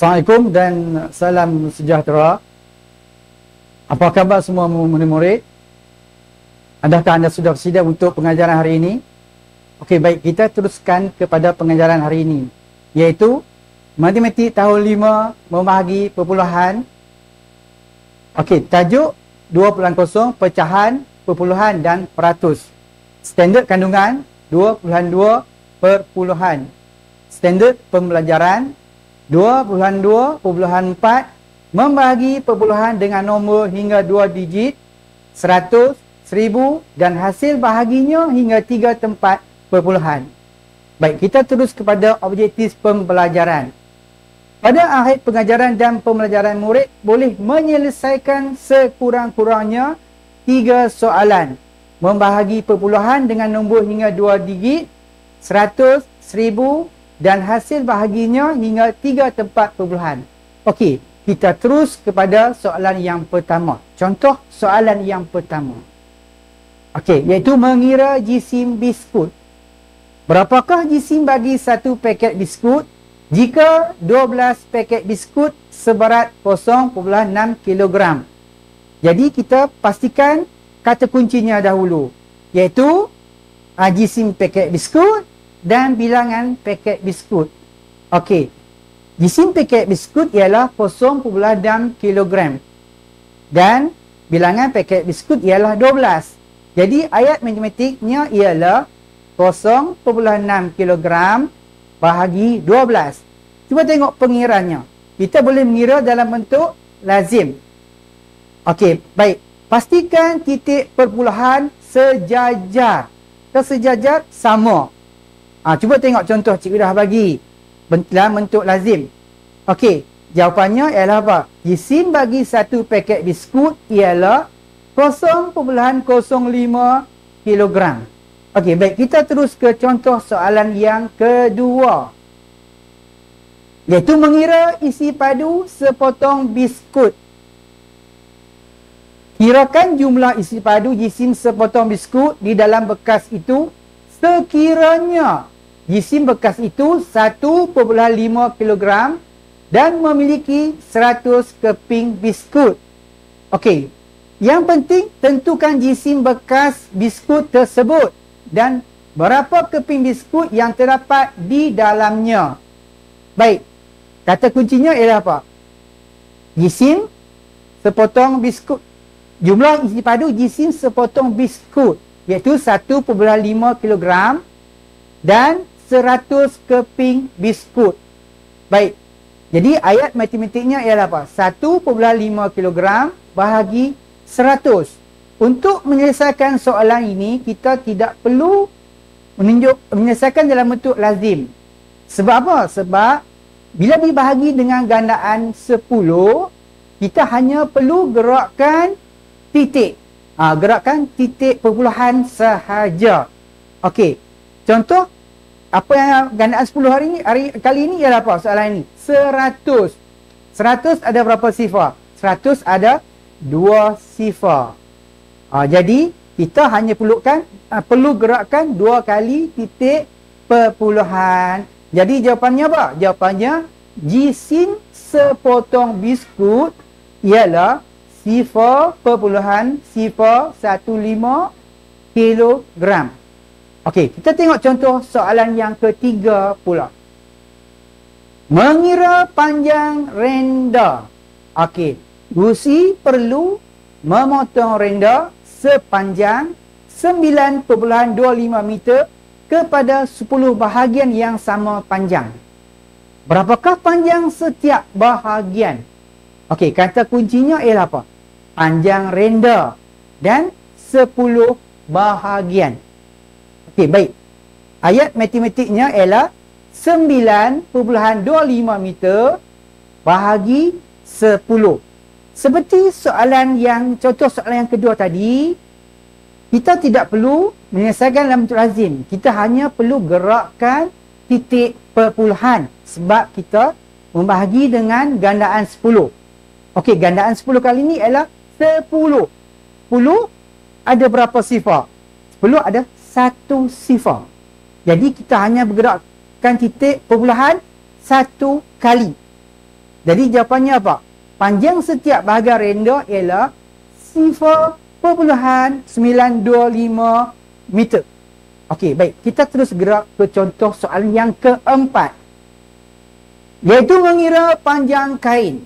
Assalamualaikum dan salam sejahtera. Apa khabar semua murid-murid? Adakah anda sudah bersedia untuk pengajaran hari ini? Okey, baik, kita teruskan kepada pengajaran hari ini, iaitu matematik tahun 5 membahagi perpuluhan. Okey, tajuk 2.0 pecahan, perpuluhan dan peratus. Standard kandungan 2.2 perpuluhan. Standard pembelajaran 2.2.4 membahagi perpuluhan dengan nombor hingga 2 digit, 100, 1000 dan hasil bahaginya hingga 3 tempat perpuluhan. Baik, kita terus kepada objektif pembelajaran. Pada akhir pengajaran dan pembelajaran, murid boleh menyelesaikan sekurang-kurangnya 3 soalan membahagi perpuluhan dengan nombor hingga 2 digit, 100, 1000 dan hasil bahaginya hingga 3 tempat perpuluhan. Okey, kita terus kepada soalan yang pertama. Contoh soalan yang pertama. Okey, iaitu mengira jisim biskut. Berapakah jisim bagi 1 paket biskut jika 12 paket biskut seberat 0.6 kg? Jadi kita pastikan kata kuncinya dahulu, iaitu jisim paket biskut dan bilangan paket biskut. Okey, jisim paket biskut ialah 0.6 kg dan bilangan paket biskut ialah 12. Jadi ayat matematiknya ialah 0.6 kg bahagi 12. Cuba tengok pengiranya. Kita boleh mengira dalam bentuk lazim. Okey, baik. Pastikan titik perpuluhan sejajar. Sejajar sama. Cuba tengok contoh cikgu dah bagi dalam bentuk lazim. Okey, jawapannya ialah apa? Jisim bagi 1 paket biskut ialah 0.05 kg. Okey, baik, kita terus ke contoh soalan yang kedua, iaitu mengira isi padu sepotong biskut. Kirakan jumlah isi padu jisim sepotong biskut di dalam bekas itu sekiranya jisim bekas itu 1.5 kg dan memiliki 100 keping biskut. Okey, yang penting tentukan jisim bekas biskut tersebut dan berapa keping biskut yang terdapat di dalamnya. Baik, kata kuncinya ialah apa? Jisim sepotong biskut. Jumlah isi padu jisim sepotong biskut iaitu 1.5 kg dan 100 keping biskut. Baik, jadi ayat matematiknya ialah apa? 1.5 kg bahagi 100. Untuk menyelesaikan soalan ini, kita tidak perlu menyelesaikan dalam bentuk lazim. Sebab apa? Sebab bila dibahagi dengan gandaan 10, kita hanya perlu gerakkan titik. Gerakkan titik perpuluhan sahaja. Okey, contoh apa yang gandaan 10 kali ini ialah apa soalan ini? 100. 100 ada berapa sifar? 100 ada 2 sifar. Jadi kita hanya perlu gerakkan 2 kali titik perpuluhan. Jadi jawapannya apa? Jawapannya jisim sepotong biskut ialah 0.015 kilogram. Okey, kita tengok contoh soalan yang ketiga pula. Mengira panjang renda. Okey, Gusi perlu memotong renda sepanjang 9.25 meter kepada 10 bahagian yang sama panjang. Berapakah panjang setiap bahagian? Okey, kata kuncinya ialah apa? Panjang renda dan 10 bahagian. Okey, baik. Ayat matematiknya ialah 9.25 meter bahagi 10. Seperti contoh soalan yang kedua tadi, kita tidak perlu menyelesaikan dalam bentuk lazim. Kita hanya perlu gerakkan titik perpuluhan sebab kita membahagi dengan gandaan 10. Okey, gandaan 10 kali ini ialah 10. 10 ada berapa sifar? 10 ada 1 sifar. Jadi kita hanya bergerakkan titik perpuluhan 1 kali. Jadi jawapannya apa? Panjang setiap bahagian renda ialah 0.925 meter. Okey, baik. Kita terus gerak ke contoh soalan yang keempat. Iaitu mengira panjang kain.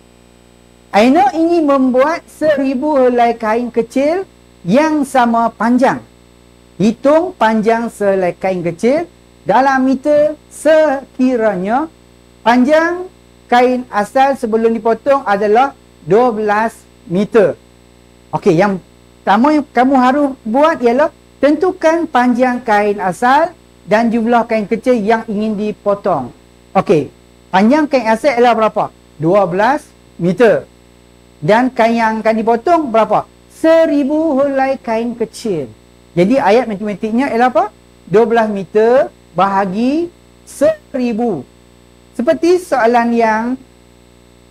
Aina ingin membuat 1000 helai kain kecil yang sama panjang. Hitung panjang sehelai kain kecil dalam meter sekiranya panjang kain asal sebelum dipotong adalah 12 meter. Okey, yang pertama yang kamu harus buat ialah tentukan panjang kain asal dan jumlah kain kecil yang ingin dipotong. Okey, panjang kain asal ialah berapa? 12 meter. Dan kain yang akan dipotong berapa? 1000 helai kain kecil. Jadi ayat matematiknya ialah apa? 12 meter bahagi 1000. Seperti soalan yang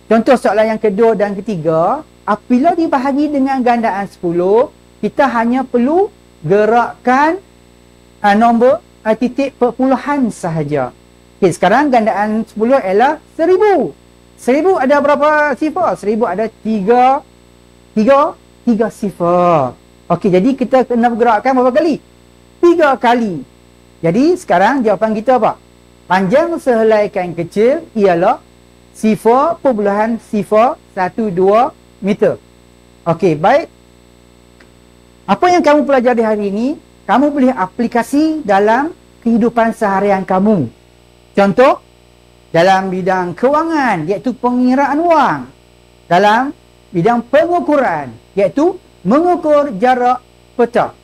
contoh soalan yang kedua dan ketiga, apabila dibahagi dengan gandaan 10, kita hanya perlu gerakkan nombor titik perpuluhan sahaja. Okey, sekarang gandaan 10 ialah 1000. 1000 ada berapa sifar? 1000 ada 3 sifar. Okey, jadi kita kena gerakkan berapa kali? 3 kali. Jadi sekarang jawapan kita apa? Panjang sehelai kain kecil ialah 0.012 meter. Okey, baik. Apa yang kamu pelajari hari ini, kamu boleh aplikasi dalam kehidupan seharian kamu. Contoh, dalam bidang kewangan, iaitu pengiraan wang. Dalam bidang pengukuran, iaitu mengukur jarak peta.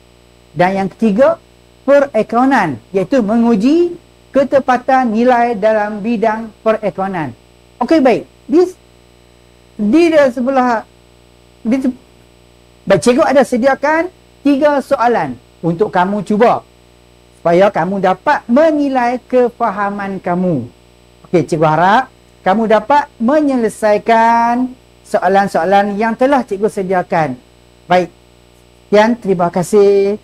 Dan yang ketiga, perekonan, iaitu menguji ketepatan nilai dalam bidang perekonan. Okey, baik. Baik, cikgu ada sediakan 3 soalan untuk kamu cuba supaya kamu dapat menilai kefahaman kamu. Okey, cikgu harap kamu dapat menyelesaikan soalan-soalan yang telah cikgu sediakan. Baik, sekian, terima kasih.